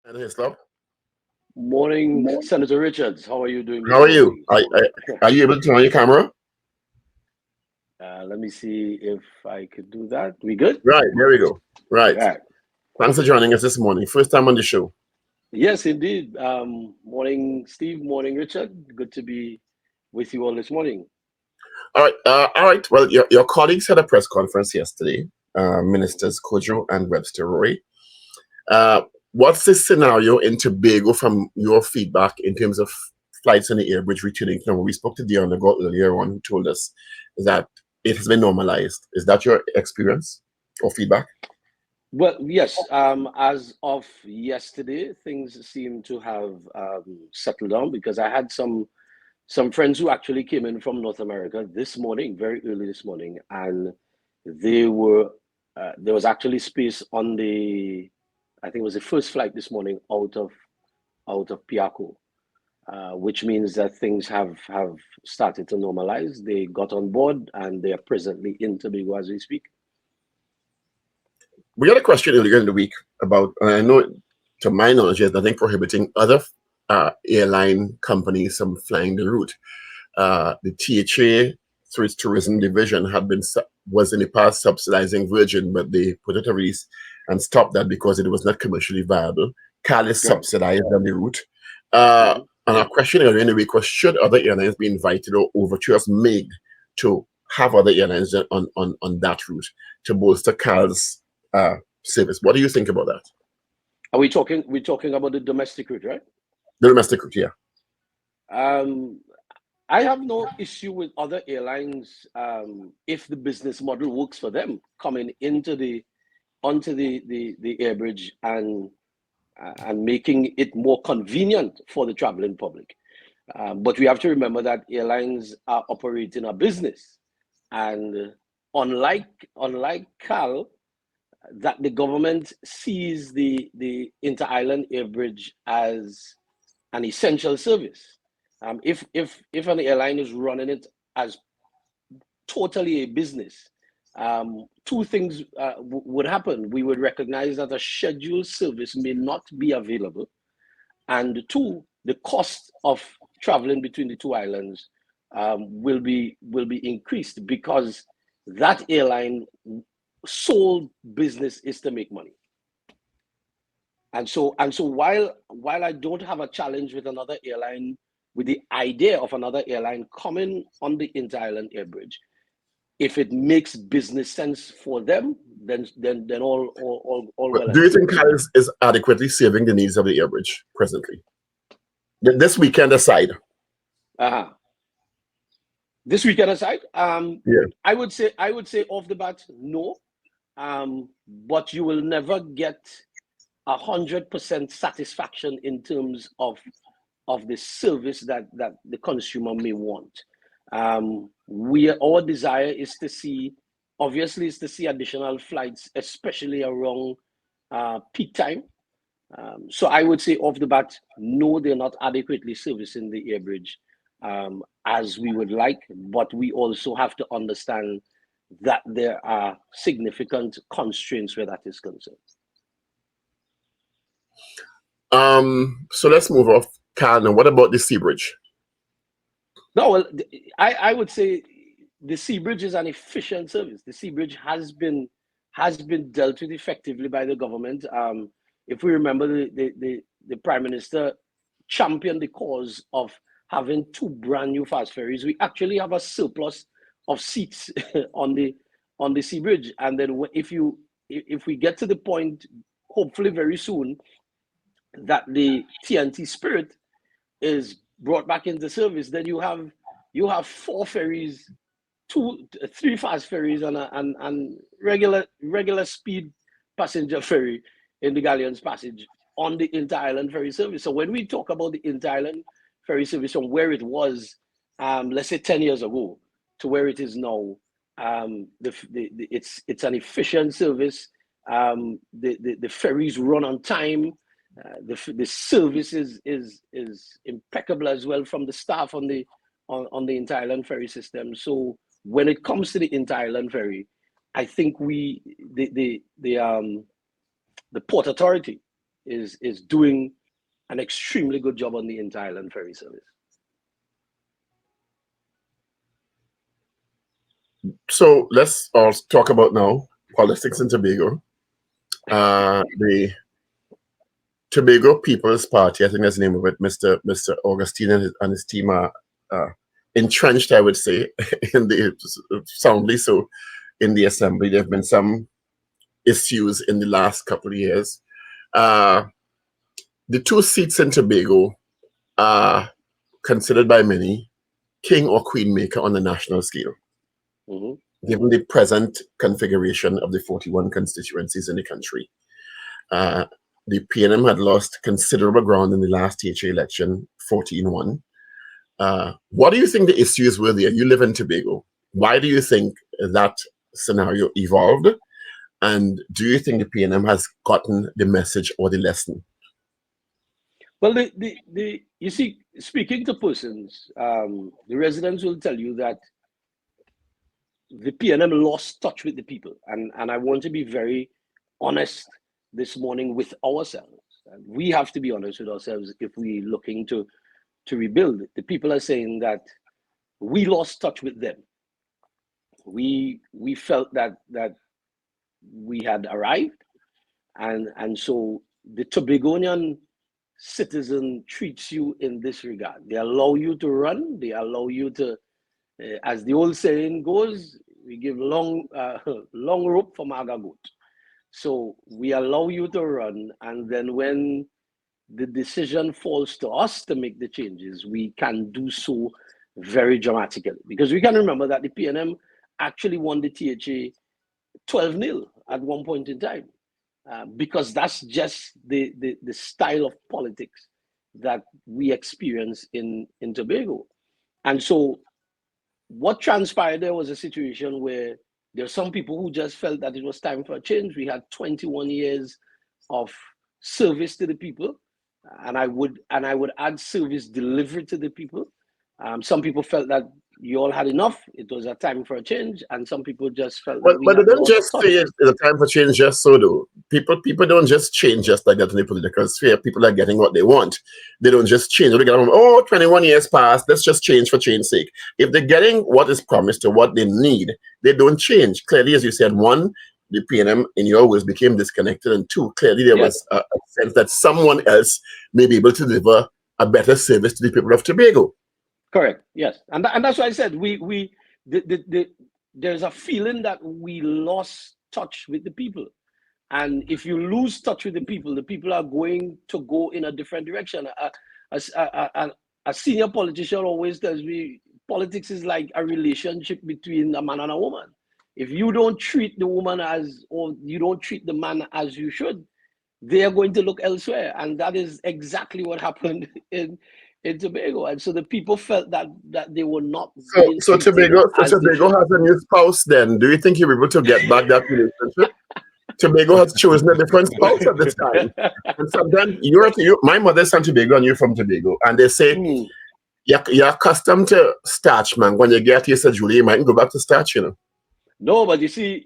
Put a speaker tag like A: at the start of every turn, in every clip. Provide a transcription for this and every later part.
A: And Hislop,
B: Morning, Senator Richards. How are you doing
A: how
B: this
A: are you?
B: morning?
A: Are you able to turn on your camera?
B: Let me see if I could do that. We good?
A: Right, there we go. Right.
B: Right.
A: Thanks for joining us this morning. First time on the show.
B: Yes, indeed. Morning, Steve. Morning, Richard. Good to be with you all this morning.
A: All right. Well, your colleagues had a press conference yesterday, Ministers Kojo and Webster Roy. Uh, what's the scenario in Tobago from your feedback in terms of flights on the air bridge returning? Now, we spoke to Dion Legault earlier on, who told us that it has been normalized. Is that your experience or feedback?
B: Well, yes. As of yesterday, things seem to have settled down because I had some friends who actually came in from North America this morning, very early this morning, and they were there was actually space on the, I think it was the first flight this morning out of Piaco, which means that things have started to normalize. They got on board and they are presently in Tobago as we speak.
A: We had a question earlier in the week about, and I know, to my knowledge, there's nothing prohibiting other airline companies from flying the route. The THA, through its tourism division, was in the past subsidizing Virgin, but they put it a release and stopped that because it was not commercially viable. CAL is
B: Right.
A: subsidized on the route. Uh,
B: Mhm.
A: and our question earlier in the week was, should other airlines be invited or overtures made to have other airlines on that route to bolster CAL's service? What do you think about that?
B: Are we talking? We're talking about the domestic route, right?
A: The domestic route, yeah.
B: Um, I have no issue with other airlines if the business model works for them coming into the onto the air bridge and making it more convenient for the traveling public. But we have to remember that airlines are operating a business, and unlike CAL, that the government sees the inter-island air bridge as an essential service. If an airline is running it as totally a business, two things would happen. We would recognize that a scheduled service may not be available, and two, the cost of traveling between the two islands will be increased because that airline sole business is to make money. And so while I don't have a challenge with another airline, with the idea of another airline coming on the inter-island air bridge, if it makes business sense for them, then all
A: But
B: well
A: do
B: and
A: you
B: good.
A: think CAL is adequately serving the needs of the air bridge presently? This weekend aside.
B: Uh-huh. This weekend aside,
A: Yeah.
B: I would say off the bat, no. But you will never get 100% satisfaction in terms of the service that the consumer may want. Our desire is to see, obviously, is to see additional flights, especially around peak time. So I would say off the bat, no, they're not adequately servicing the air bridge as we would like, but we also have to understand that there are significant constraints where that is concerned.
A: So let's move off CAL now. What about the Sea Bridge?
B: No, well, I would say the Sea Bridge is an efficient service. The Sea Bridge has been dealt with effectively by the government. If we remember, the Prime Minister championed the cause of having two brand new fast ferries. We actually have a surplus of seats on the Sea Bridge, and then if we get to the point, hopefully very soon, that the TNT Spirit is brought back into service, then you have four ferries, three fast ferries, and regular speed passenger ferry in the Galleons Passage on the inter-island ferry service. So when we talk about the inter-island ferry service from where it was, let's say 10 years ago, to where it is now, it's an efficient service. The ferries run on time. The service is impeccable as well from the staff on the inter-island ferry system. So when it comes to the inter-island ferry, I think the Port Authority is doing an extremely good job on the inter-island ferry service.
A: So let's also talk about now politics in Tobago. The Tobago People's Party, I think that's the name of it, Mr. Augustine and his team are entrenched, I would say, in the soundly so in the assembly. There have been some issues in the last couple of years. The two seats in Tobago are considered by many king or queen maker on the national scale. Mm-hmm. Given the present configuration of the 41 constituencies in the country. The PNM had lost considerable ground in the last THA election, 14-1. What do you think the issues were there? You live in Tobago. Why do you think that scenario evolved? And do you think the PNM has gotten the message or the lesson?
B: Well, you see, speaking to persons, the residents will tell you that the PNM lost touch with the people. And I want to be very honest this morning with ourselves. We have to be honest with ourselves if we're looking to rebuild. The people are saying that we lost touch with them. We felt that we had arrived, and so the Tobagonian citizen treats you in this regard. They allow you to run. They allow you to, as the old saying goes, we give long rope for maga goat. So we allow you to run, and then when the decision falls to us to make the changes, we can do so very dramatically. Because we can remember that the PNM actually won the THA 12-0 at one point in time, because that's just the style of politics that we experience in Tobago. And so what transpired there was a situation where there are some people who just felt that it was time for a change. We had 21 years of service to the people, and I would add service delivered to the people. Some people felt that you all had enough. It was a time for a change, and some people just felt.
A: But they don't just say it's a time for change just so though. People don't just change just like that in the political sphere. People are getting what they want. They don't just change. They get, 21 years passed. Let's just change for change's sake. If they're getting what is promised or what they need, they don't change. Clearly, as you said, one, the PNM in your words became disconnected, and two, clearly there was a sense that someone else may be able to deliver a better service to the people of Tobago.
B: Correct. Yes, and that's why I said there's a feeling that we lost touch with the people, and if you lose touch with the people are going to go in a different direction. A senior politician always tells me politics is like a relationship between a man and a woman. If you don't treat the woman or you don't treat the man as you should, they are going to look elsewhere, and that is exactly what happened in Tobago. And so the people felt that they were not.
A: So Tobago has a new spouse then. Do you think you'll be able to get back that relationship? Tobago has chosen a different spouse at this time. And sometimes my mother's from Tobago and you're from Tobago. And they say, you're accustomed to starch, man. When you get here, Julie, you might go back to starch,
B: No, but you see,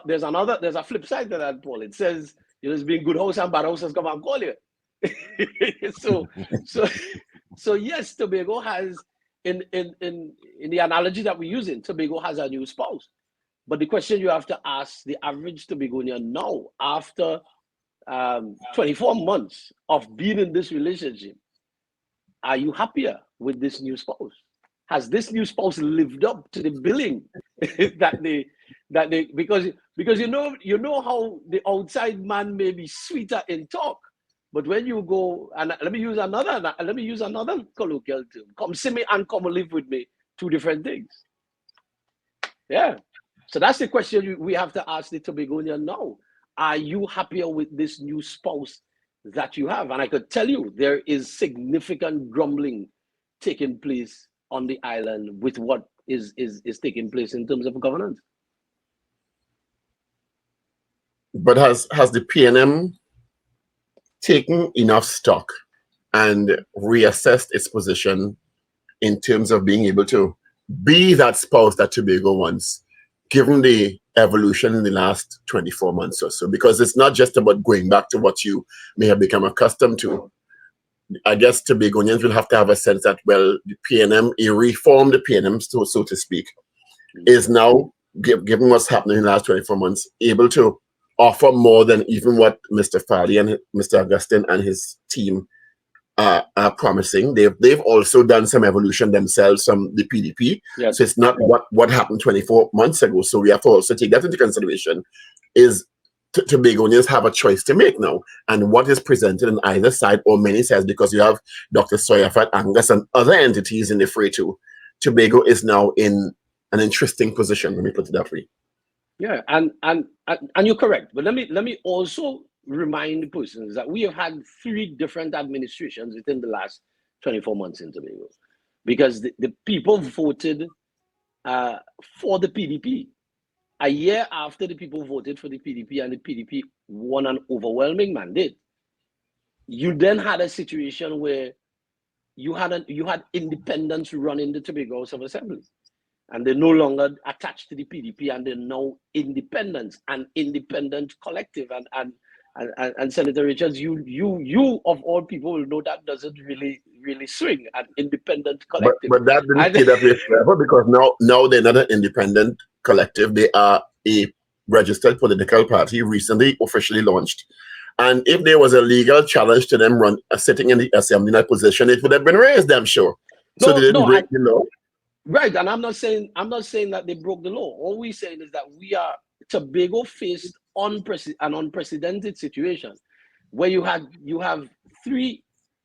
B: there's a flip side to that, Paul. It says, there's been good house and bad houses come and call you. so yes, Tobago has in the analogy that we're using, Tobago has a new spouse. But the question you have to ask the average Tobagonian now, after 24 months of being in this relationship, are you happier with this new spouse? Has this new spouse lived up to the billing that they because you know how the outside man may be sweeter in talk, but when you go, and let me use another colloquial term, come see me and come live with me, two different things. Yeah. So that's the question we have to ask the Tobagonian now. Are you happier with this new spouse that you have? And I could tell you there is significant grumbling taking place on the island with what is taking place in terms of governance.
A: But has the PNM taken enough stock and reassessed its position in terms of being able to be that spouse that Tobago wants, given the evolution in the last 24 months or so? Because it's not just about going back to what you may have become accustomed to. I guess Tobagonians will have to have a sense that, well, the PNM, a reformed PNM, so to speak, is now, given what's happening in the last 24 months, able to offer more than even what Mr. Farley and Mr. Augustine and his team are promising. They've also done some evolution themselves from the PDP.
B: Yes.
A: So it's not what happened 24 months ago. So we have to also take that into consideration. Is Tobagonians have a choice to make now, and what is presented on either side or many sides, because you have Dr. Soyafat, Angus, and other entities in the fray too. Tobago is now in an interesting position. Let me put it that way.
B: Yeah, and you're correct. But let me also remind the persons that we have had 3 different administrations within the last 24 months in Tobago, because the people voted for the PDP. A year after the people voted for the PDP and the PDP won an overwhelming mandate, you then had a situation where you had independents running the Tobago House of Assembly, and they're no longer attached to the PDP, and they're now independents, an independent collective. And Senator Richards, you of all people will know that doesn't really swing an independent collective.
A: But that didn't stay that way forever, because now they're not an independent collective. They are a registered political party, recently officially launched. And if there was a legal challenge to them sitting in the assembly in that position, it would have been raised, I'm sure. So they didn't break the law.
B: Right, and I'm not saying that they broke the law. All we're saying is that Tobago faced an unprecedented situation where you have 3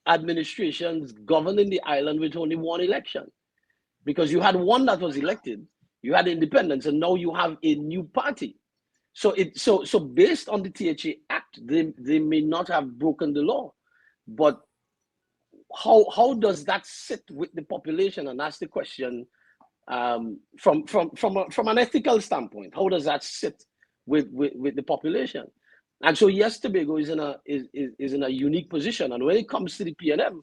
B: administrations governing the island with only 1 election, because you had one that was elected, you had independents, and now you have a new party. So based on the THA Act, they may not have broken the law, but how does that sit with the population? And that's the question. From an ethical standpoint, how does that sit with the population? And so yes, Tobago is in a unique position. And when it comes to the PNM,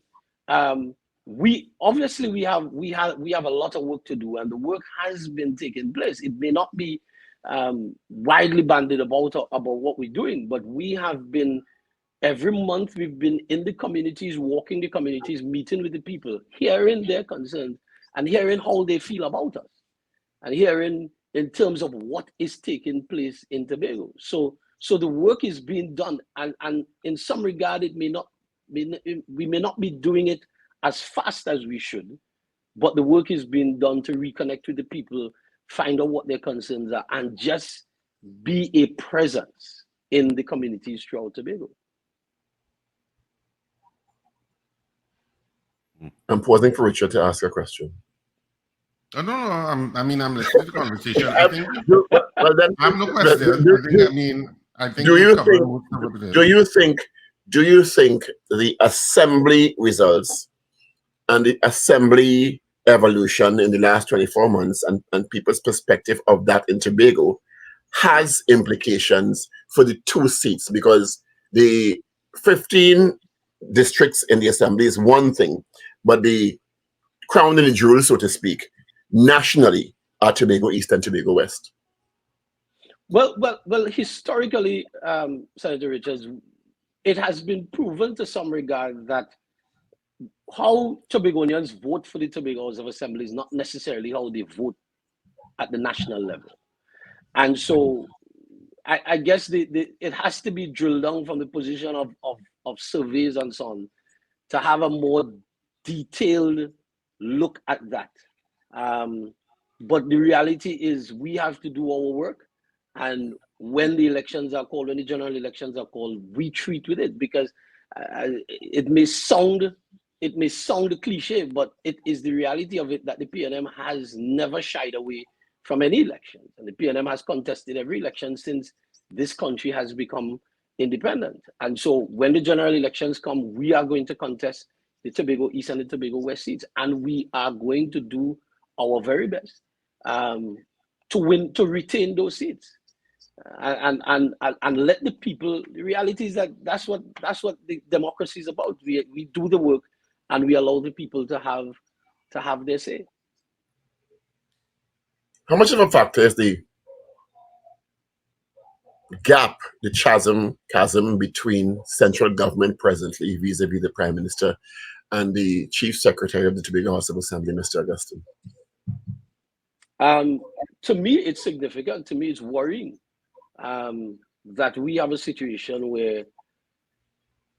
B: we have a lot of work to do, and the work has been taking place. It may not be widely banded about what we're doing, but we have been, every month we've been in the communities, walking the communities, meeting with the people, hearing their concerns, and hearing how they feel about us, and hearing in terms of what is taking place in Tobago. So the work is being done, and in some regard, we may not be doing it as fast as we should, but the work is being done to reconnect with the people, find out what their concerns are, and just be a presence in the communities throughout Tobago.
A: I'm pausing for Richard to ask a question.
C: Oh, no, I'm listening to the conversation. I think I have no question. I think
A: do you think the assembly results and the assembly evolution in the last 24 months and people's perspective of that in Tobago has implications for the 2 seats? Because the 15 districts in the assembly is one thing, but the crown and the jewel, so to speak, nationally are Tobago East and Tobago West.
B: Well, historically, Senator Richards, it has been proven to some regard that how Tobagonians vote for the Tobago House of Assembly is not necessarily how they vote at the national level. And so I guess it has to be drilled down from the position of surveys and so on to have a more detailed look at that. But the reality is we have to do our work, and when the elections are called, when the general elections are called, we treat with it, because it may sound cliche, but it is the reality of it that the PNM has never shied away from any elections, and the PNM has contested every election since this country has become independent. And so when the general elections come, we are going to contest the Tobago East and the Tobago West seats, and we are going to do our very best to retain those seats, and let the people. The reality is that that's what the democracy is about. We do the work, and we allow the people to have their say.
A: How much of a factor is the gap, the chasm between central government presently vis-a-vis the Prime Minister and the Chief Secretary of the Tobago House of Assembly, Mr. Augustine?
B: To me, it's significant. To me, it's worrying that we have a situation where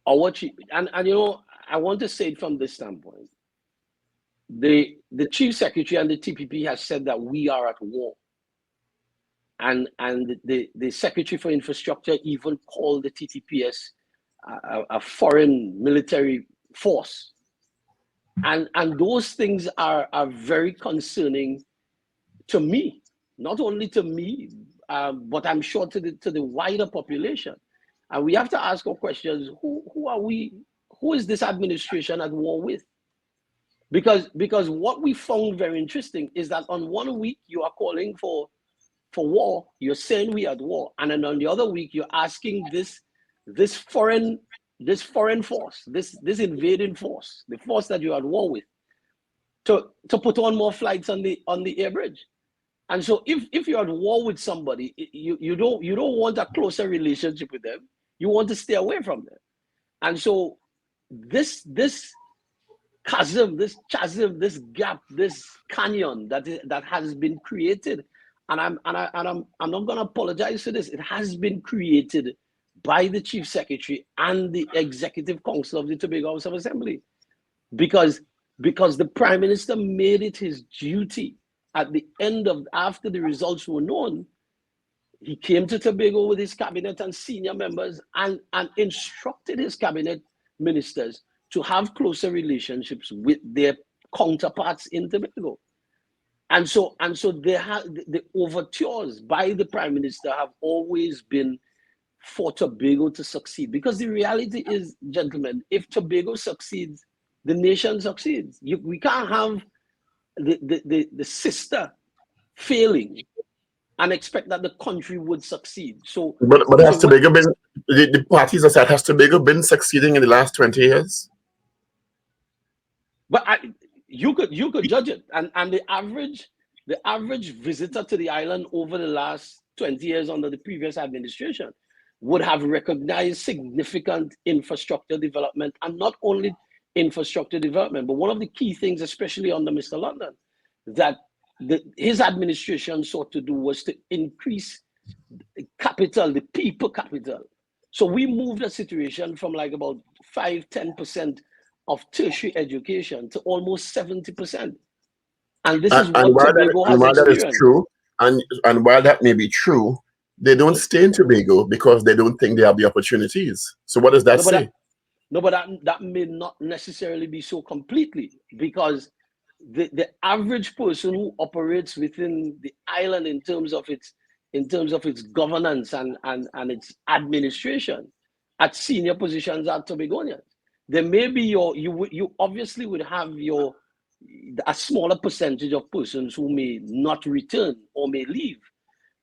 B: our chief, and I want to say it from this standpoint. The Chief Secretary and the TPP has said that we are at war. And the Secretary for Infrastructure even called the TTPS a foreign military force. And those things are very concerning to me, not only to me, but I'm sure to the wider population. And we have to ask our questions: who are we? Who is this administration at war with? Because what we found very interesting is that on one week you are calling for war, you're saying we are at war, and then on the other week you're asking this foreign force, this invading force, the force that you're at war with, to put on more flights on the air bridge. And so if you're at war with somebody, you don't want a closer relationship with them. You want to stay away from them. And so this chasm, this gap, this canyon that has been created, and I'm not going to apologize for this. It has been created by the Chief Secretary and the Executive Council of the Tobago House of Assembly, because the Prime Minister made it his duty at the end of, after the results were known, he came to Tobago with his cabinet and senior members and instructed his cabinet ministers to have closer relationships with their counterparts in Tobago. And so the overtures by the Prime Minister have always been for Tobago to succeed. Because the reality is, gentlemen, if Tobago succeeds, the nation succeeds. We can't have the sister failing and expect that the country would succeed. So,
A: but has Tobago been, the parties that said, has Tobago been succeeding in the last 20 years?
B: But you could judge it, and the average visitor to the island over the last 20 years under the previous administration would have recognized significant infrastructure development, and not only infrastructure development, but one of the key things, especially under Mr. London, that his administration sought to do was to increase capital, the people capital. So we moved a situation from like about 5-10% of tertiary education to almost 70%. And this is what Tobago has experienced.
A: That is true, and while that may be true, they don't stay in Tobago because they don't think they have the opportunities. So what does that say?
B: But that may not necessarily be so completely, because the average person who operates within the island in terms of its governance and its administration at senior positions are Tobagonians. There may be you obviously would have a smaller percentage of persons who may not return or may leave.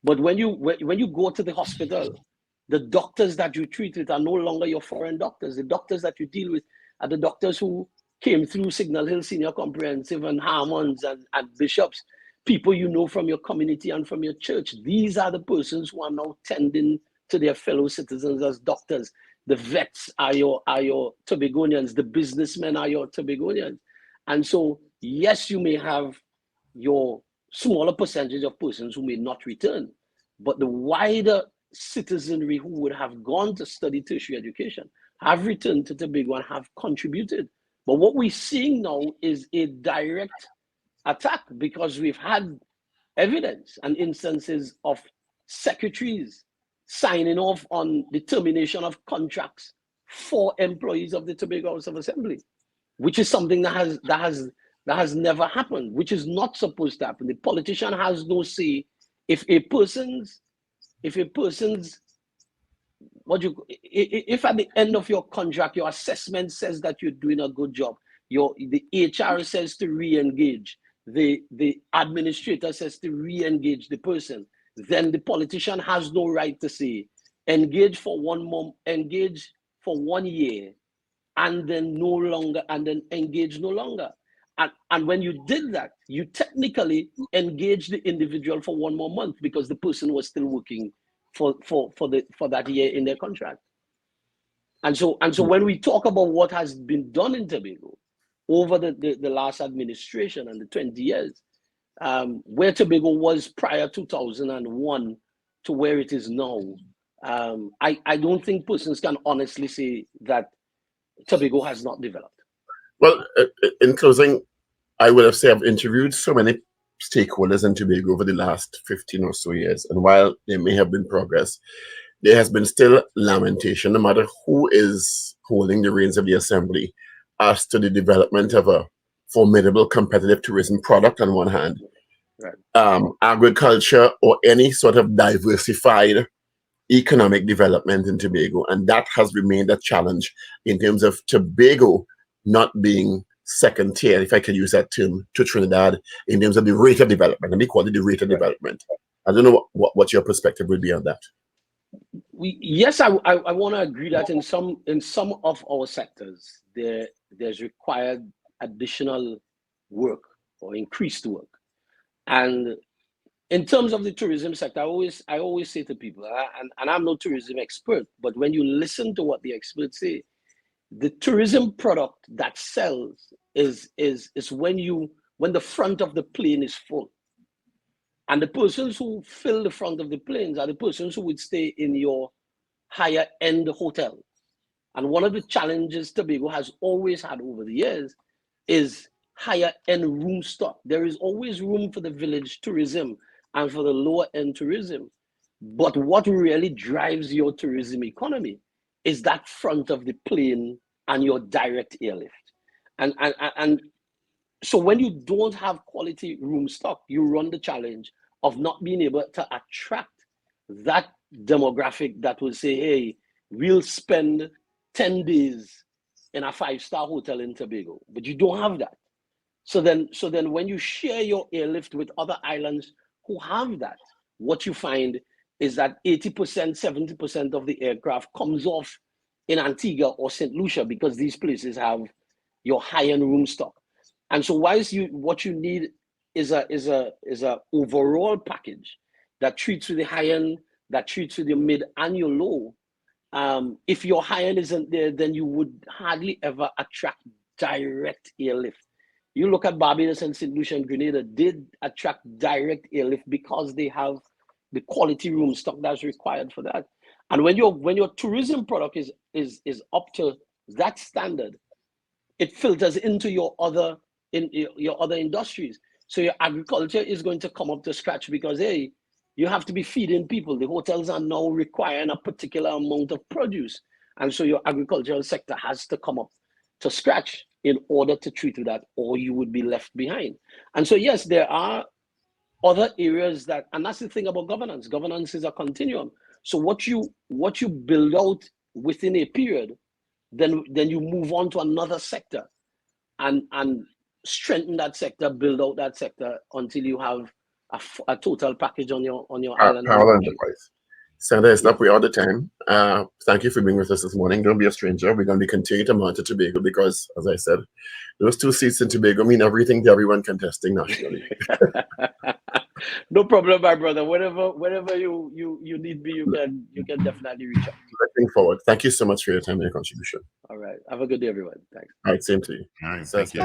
B: But when you go to the hospital, the doctors that you treat with are no longer your foreign doctors. The doctors that you deal with are the doctors who came through Signal Hill Senior Comprehensive and Harmons and Bishops, people you know from your community and from your church. These are the persons who are now tending to their fellow citizens as doctors. The vets are your Tobagonians. The businessmen are your Tobagonians. And so, yes, you may have your smaller percentage of persons who may not return, but the wider citizenry who would have gone to study tertiary education have returned to Tobago and have contributed. But what we're seeing now is a direct attack, because we've had evidence and instances of secretaries signing off on the termination of contracts for employees of the Tobago House of Assembly, which is something that has never happened, which is not supposed to happen. The politician has no say. If a person's if at the end of your contract, your assessment says that you're doing a good job, the HR says to re-engage, the administrator says to re-engage the person, then the politician has no right to say engage for 1 month, engage for 1 year, and then engage no longer. And when you did that, you technically engaged the individual for 1 more month because the person was still working for that year in their contract. And so when we talk about what has been done in Tobago over the last administration and the 20 years, where Tobago was prior 2001 to where it is now, I don't think persons can honestly say that Tobago has not developed.
A: Well, in closing, I would have said I've interviewed so many stakeholders in Tobago over the last 15 or so years, and while there may have been progress, there has been still lamentation, no matter who is holding the reins of the assembly, as to the development of a formidable competitive tourism product on one hand,
B: right.
A: Agriculture or any sort of diversified economic development in Tobago, and that has remained a challenge in terms of Tobago not being second tier, if I can use that term, to Trinidad in terms of the rate of development. Let me call it the rate of development. I don't know what your perspective would be on that.
B: Yes, I want to agree that in some of our sectors there's required additional work or increased work. And in terms of the tourism sector, I always say to people, and I'm no tourism expert, but when you listen to what the experts say, the tourism product that sells is when the front of the plane is full. And the persons who fill the front of the planes are the persons who would stay in your higher end hotel. And one of the challenges Tobago has always had over the years is higher end room stock. There is always room for the village tourism and for the lower end tourism. But what really drives your tourism economy is that front of the plane and your direct airlift. And so when you don't have quality room stock, you run the challenge of not being able to attract that demographic that will say, hey, we'll spend 10 days in a 5-star hotel in Tobago, but you don't have that. So then when you share your airlift with other islands who have that, what you find is that 80%, 70% of the aircraft comes off in Antigua or St. Lucia because these places have your high-end room stock. And so what you need is a overall package that treats with the high end, that treats with your mid and your low. If your high end isn't there, then you would hardly ever attract direct airlift. You look at Barbados and St. Lucia and Grenada, they attract direct airlift because they have the quality room stock that's required for that. And when your tourism product is up to that standard, it filters into your other industries. So your agriculture is going to come up to scratch because, hey, you have to be feeding people. The hotels are now requiring a particular amount of produce. And so your agricultural sector has to come up to scratch in order to treat with that, or you would be left behind. And so, yes, there are other areas that, and that's the thing about governance. Governance is a continuum. So what you build out within a period, then you move on to another sector and strengthen that sector, build out that sector until you have a total package on your island.
A: Senator Hislop, we're out of time. Thank you for being with us this morning. Don't be a stranger. We're going to be continuing to monitor Tobago because, as I said, those 2 seats in Tobago mean everything to everyone contesting nationally.
B: No problem, my brother. Whenever you need me, you can definitely reach out.
A: Looking forward. Thank you so much for your time and your contribution.
B: All right. Have a good day, everyone. Thanks.
A: All right. Same to you.
C: All right. Thank you.